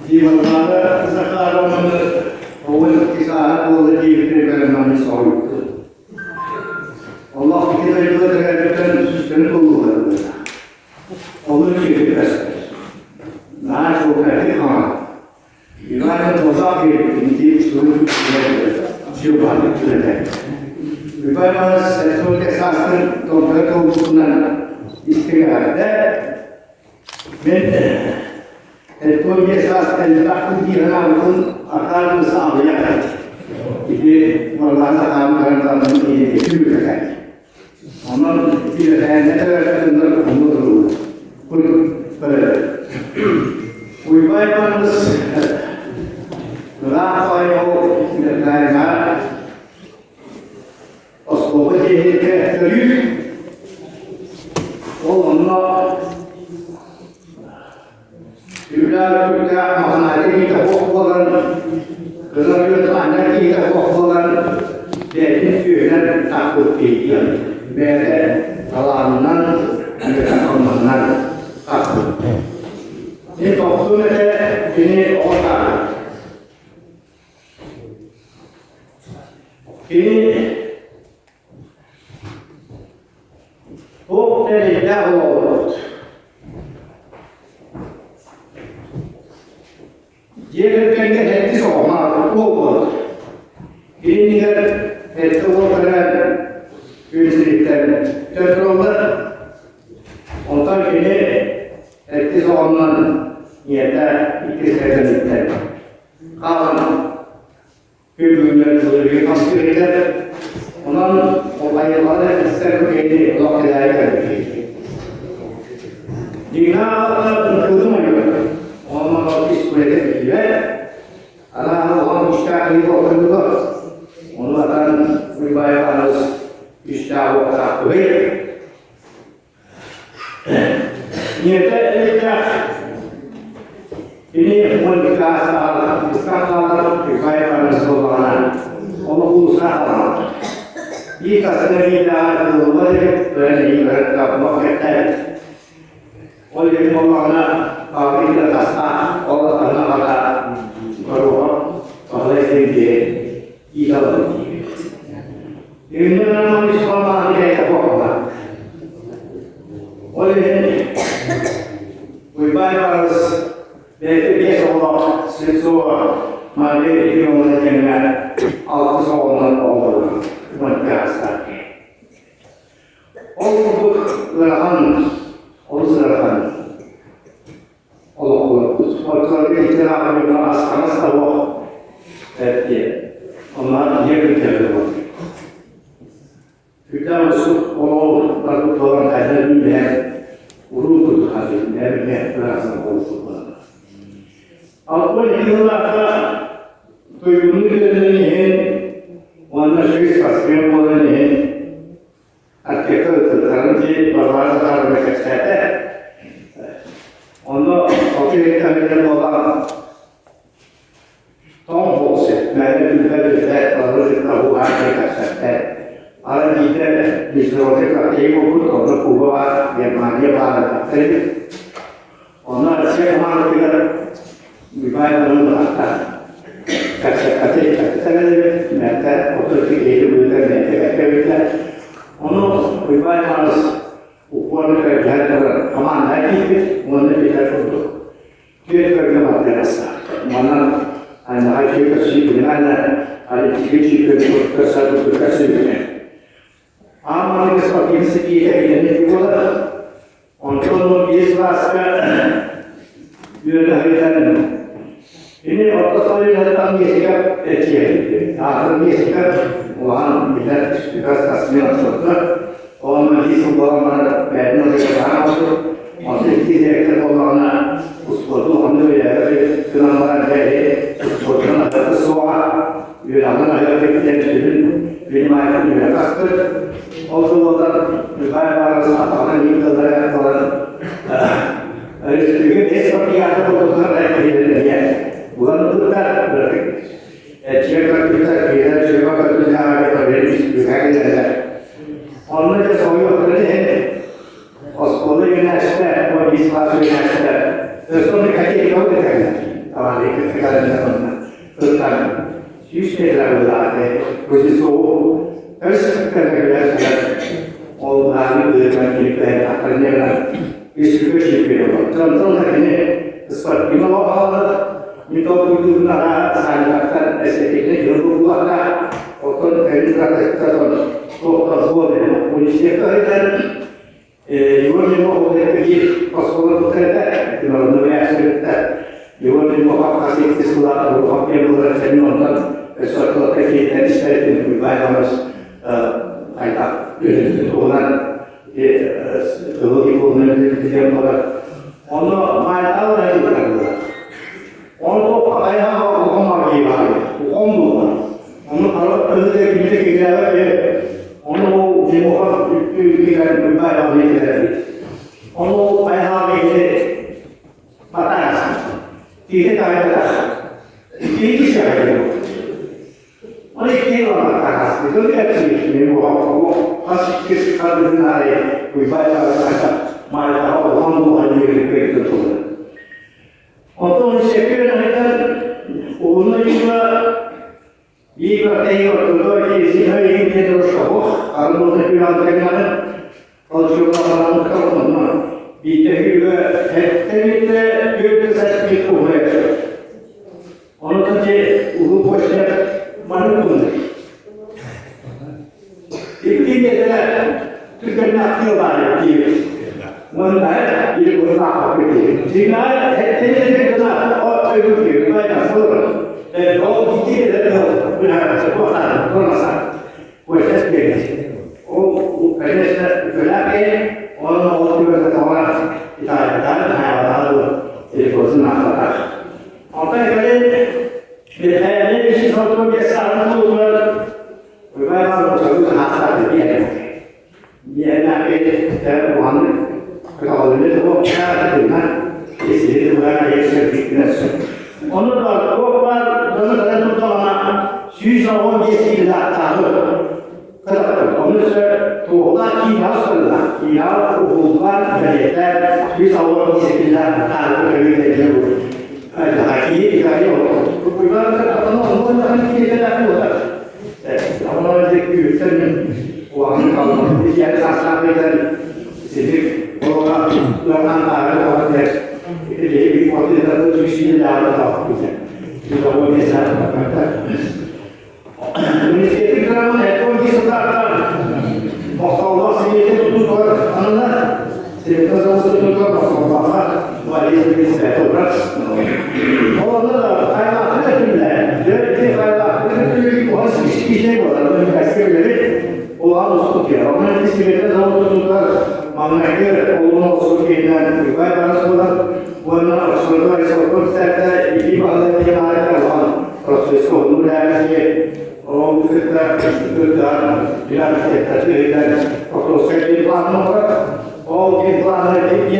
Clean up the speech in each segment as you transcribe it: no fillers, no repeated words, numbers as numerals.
di mana sekarang awal kisah awal di perjalanan Islam. Allah kita juga terhadapkan sesuatu Allah kita nah bukan hal ibarat muzakir ini seluruh siapa kita ibarat sesuatu kesatuan toprak hubungan istiqamah itu biasa tentang dihalang pun akan bersama jadi melaksanakan kerana ini juga kan orang tidak hanya terhadap umur pun wibawan berapa yang terkena osbobnya terus Allah sudah mengenai kita bukan kerana kita anak kita bukan jadi kita takut dia beda alaman kita alaman takut ini maksudnya ini otak ini dari jauh dia kena hati sama kuat. Ini kan itu bukan kesulitan. Terutama untuk ini hati sama nyata kesulitan. Kalau kemudian lebih kesulitan, orang orang seperti ini orang lain. Jika kemudian orang istilahnya dia, orang istilah itu orang juga, orang akan berbayar harus istilah apa ini pun dikasih sekarang berbayar harus orang usaha. Jika sendiri dah boleh berani berkata kita oleh mana kalau kita kasar Allah tanah kata baru oleh dia ia lagi ini nama Islam dia apa oleh wibayas dia Allah sesuatu mari kita mengenal Allah Subhanahu Allah berkasa Allah berlahan Allah kalau kita nak mengasas Allah Allah dia berjaya kita masuk Allah lalu orang ada ni urut hari ni berasa Allah apa yang kita lakukan tu ini warna syirik pasien boleh ni akhirnya terjadi beberapa hal mereka sedar Onda operasyon olan tam olsa, benim ülkemizde varlıkta bu hakikatte aradığında biz orada katıyı okuduk, orada kubu var, Germaniye bağlı. Onlar Seyhanlıklar mübayyanın hatta katı katı merkez otomatik eğitimler merkezler onu mübayyanız Ukuran kerja aman lagi, mana kita untuk dia kerja madrasah, mana anak kita kasih bagaimana, ada kita kesatu kasih. Amal kita seperti sekian ini juga, untuk dijelaskan dia dari ini waktu saya datang dia sikap kecil, akhirnya sikap wah kita kasih sesuatu. Orang di sebuah mana benar benar itu masih tidak terlalu usul alhamdulillah kenapa ada usul ada sesuatu yang ada yang lima yang kasut also ada beberapa sahabat yang terlihat orang itu seperti ada beberapa yang bukan betul berarti jika kita jika kita ada juga Onlarca soruyor dedi. Osmanlı üniversite, o İsmail üniversite. Sonra kaçı kabul ederler. Ama tentang sistem lalu proses harus kerja orang dengan kita akhirnya diskusi kita contohnya ini seperti mana minta kudu nara sangatkan estetiknya jauh buatlah otot dari kata kota boleh polisi kerja Iwan mau pergi paspor kereta di luar negeri kereta Iwan mau kasih sesuatu untuk yang berada di nonton sesuatu kerja di sini lebih baik harus ada orang kalau ibu nanti dia orang orang main tahu lagi berapa orang pakai apa orang lagi orang orang kalau kerja kita kita orang demokrat itu kita lebih baik lagi orang pakai ini patas tidak ada ini siapa Oleh kira atas itu dia sih memang pas kita dengar wibawa kata malah orang orang yang itu untuk sekian itu orang juga jika dia itu di sini ini terus kalau kita dengar kalau kita melakukan itu juga itu itu orang tu urus manapun. Ini adalah terkena tiada dia. Mana dia berlaku begitu. Jika ini terkena orang itu banyak orang. Dan orang itu adalah benar sebuah perasaan. Wajib begini. Oh, kerana berlaku orang itu berkata kita ada hal itu bersenang senang. Apa yang Biasanya di suatu biasa itu memang harus hasa dia. Dia nak kita uang kalau ini tu kita dengan istri itu bukan ayat sedikit. Orang kalau dalam dalam perkara susah orang dia tidak tahu. Kalau orang tu orang kita salah, kita bukan jadi susah orang dia tidak tahu kerana dia lagi kaya orang, bukan orang kita tak tahu. Orang itu kan orang kalau dia sasar dan jadi orang antara orang itu jadi orang itu susi dah tahu. Kita boleh sahaja kata. Ini kita mana pun kita tak masalah sini itu tu anda kita selalu tu masalah wali kita berat. Allah ayat ada jadi ayat itu harus disini orang kasih beri orang suka orang di sini kita selalu tu mana kita orang suka dan ibadah harus orang warna suara suara serta ibadah yang ada orang proses kemudian orang kita bilang kita tidak proses Islam orang Islam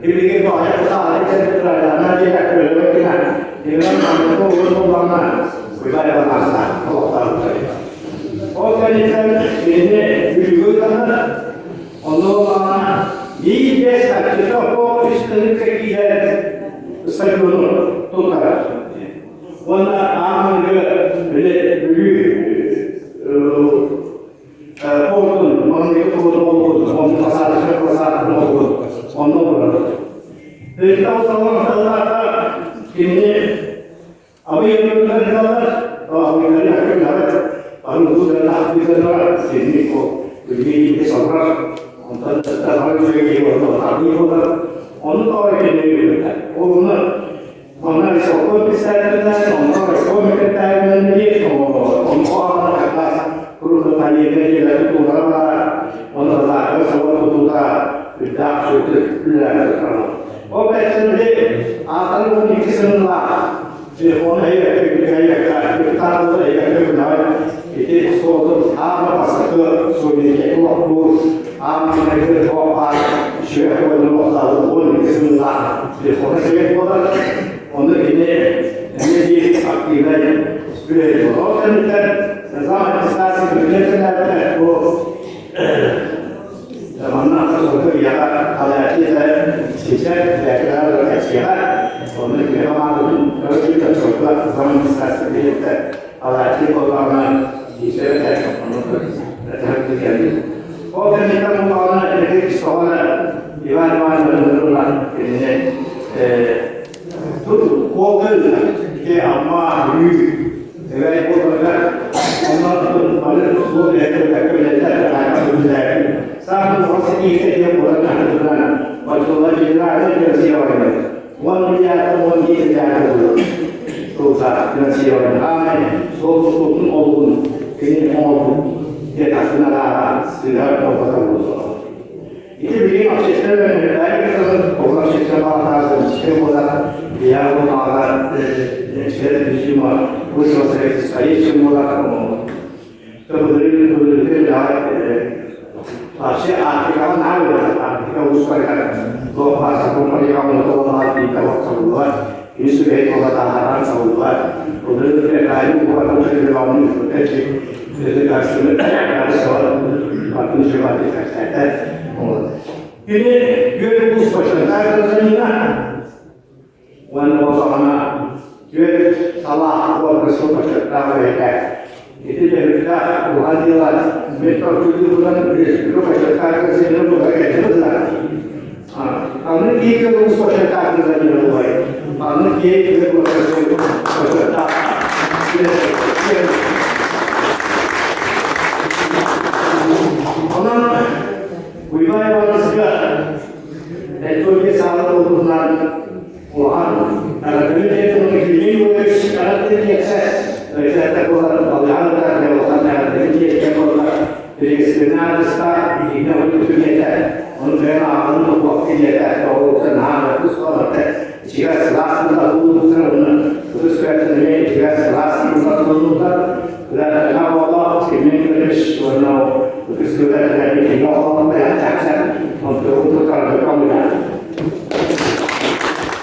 ini banyak hal yang terjadi di dalam kita. Di dalam itu ulama berbeda bahasa. Orang ini juga Allah ini biasa kita fokus kepada seluruh total. Wana aman Portun, orang itu orang pasar orang kita sama ini apa yang kita lihat, apa yang kita lihat, baru kita lihat ini kok begini seorang untuk terlalu lagi orang tapi orang orang ini orang seorang bisa orang seorang kita ini orang kelas guru tanya ini lagi tu orang lagi seorang tu tidak sudah oh betul ni akan mungkin kesenlah jadi orang kita tahu benar itu suatu apa pasal suami kita waktu apa mereka apa syekh Allah tahu kesenlah jadi orang untuk ini di aktifnya spiritual orang kan zaman istasi berjalan mana sesuatu yang ada kita sejak dari sejarah orang kita 여기 저가 zaman istasyonu da alati olanlar işlere terk ediyor. O dönemde bu alana erkek sonra divan varlığından kendine kovdurdu ki ama büyük ve o kadar onlar böyle zor eklemler ayaklarında sadece nasıl iyi ediyor buradan başkaları bir finansiyorlar. 1 milyar 1 milyar dolar finansiyorlar. Ama soğukluğun olgun, benim olgun diye aslında silah noktalarımız. İki bilim akşeşleri ve mülayimlerin okul akşeşleri bazı sistem olarak diğer olanlar şeyler düşüm var. Bu sosyal sayısım olarak kemudian Asia Afrika nahu Afrika usahakan bahwa sekolah yang mengelola di kawasan luar ini sebagai pengetahuan luar kemudian terkait bukan dari proteksi dari kasus ada soal waktu sebagai kesehatan ini juga usahakan terjadinya wanita juga salah buat kesukaan mereka itu juga kehadiran metode bukan itu masyarakat sendiri bukan jelas. Karena kita harus masyarakat sendiri bukan. Karena kita harus masyarakat. Karena wilayah manusia itu salah urusan Tuhan. Karena kita memiliki karena kita فإذا تكون الأولاد والأولاد التي تكون بالاستثناء الإصلاح إنه الكليات وغير عن الوقتيات أو تنهى وتصورت جهاز العاصمة الأول وتسوية المال جهاز العاصمة الأول لا